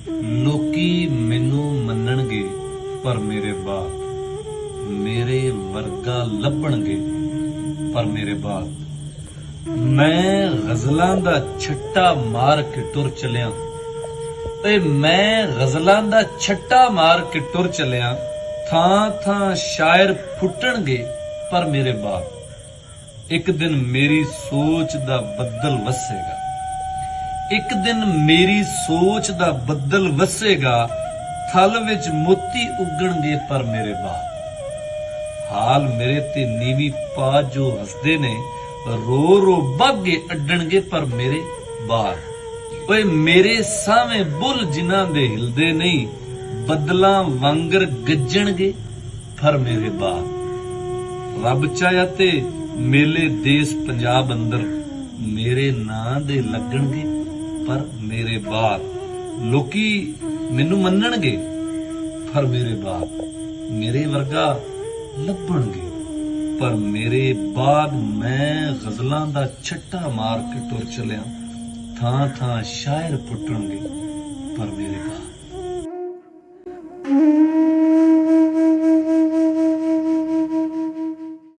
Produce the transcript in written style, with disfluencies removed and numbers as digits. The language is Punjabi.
ਲੋਕੀ ਮੈਨੂੰ ਮੰਨਣਗੇ ਪਰ ਮੇਰੇ ਬਾਅਦ ਮੇਰੇ ਵਰਗਾ ਲੱਭਣਗੇ ਪਰ ਮੇਰੇ ਬਾਅਦ ਮੈਂ ਗਜ਼ਲਾਂ ਦਾ ਛੱਟਾ ਮਾਰ ਕੇ ਟੁਰ ਚਲਿਆ ਤੇ ਮੈਂ ਗਜ਼ਲਾਂ ਦਾ ਛੱਟਾ ਮਾਰ ਕੇ ਟੁਰ ਚਲਿਆ ਥਾਂ ਥਾਂ ਸ਼ਾਇਰ ਫੁੱਟਣਗੇ ਪਰ ਮੇਰੇ ਬਾਅਦ ਇੱਕ ਦਿਨ ਮੇਰੀ ਸੋਚ ਦਾ ਬੱਦਲ ਵਸੇਗਾ ਇੱਕ ਦਿਨ ਮੇਰੀ ਸੋਚ ਦਾ ਬੱਦਲ ਵਸੇਗਾ ਥਲ ਵਿੱਚ ਮੋਤੀ ਉੱਗਣਗੇ ਪਰ ਮੇਰੇ ਬਾਅਦ ਹਾਲ ਮੇਰੇ ਤੇ ਨੀਵੀਂ ਪਾ ਜੋ ਹੱਸਦੇ ਨੇ ਰੋ ਰੋ ਬਾਗੇ ਅੱਡਣਗੇ ਪਰ ਮੇਰੇ ਬਾਅਦ ਓਏ ਮੇਰੇ ਸਾਵੇਂ ਬੁੱਲ ਜਿਨ੍ਹਾਂ ਦੇ ਹਿਲਦੇ ਨਹੀਂ ਬੱਦਲਾਂ ਵਾਂਗਰ ਗੱਜਣਗੇ ਪਰ ਮੇਰੇ ਬਾਅਦ ਰੱਬ ਚਾਹਿਆ ਤੇ ਮੇਲੇ ਦੇਸ ਪੰਜਾਬ ਅੰਦਰ ਮੇਰੇ ਨਾਂ ਦੇ ਲੱਗਣਗੇ ਪਰ ਮੇਰੇ ਬਾਅਦ ਲੋਕੀ ਮੈਨੂੰ ਮੰਨਣਗੇ ਪਰ ਮੇਰੇ ਬਾਅਦ ਮੇਰੇ ਵਰਗਾ ਲੱਭਣਗੇ ਪਰ ਮੇਰੇ ਬਾਅਦ ਮੈਂ ਗਜ਼ਲਾਂ ਦਾ ਛੱਟਾ ਮਾਰ ਕੇ ਟੁਰ ਚਲਿਆ ਥਾਂ ਥਾਂ ਸ਼ਾਇਰ ਫੁੱਟਣਗੇ ਪਰ ਮੇਰੇ ਬਾਅਦ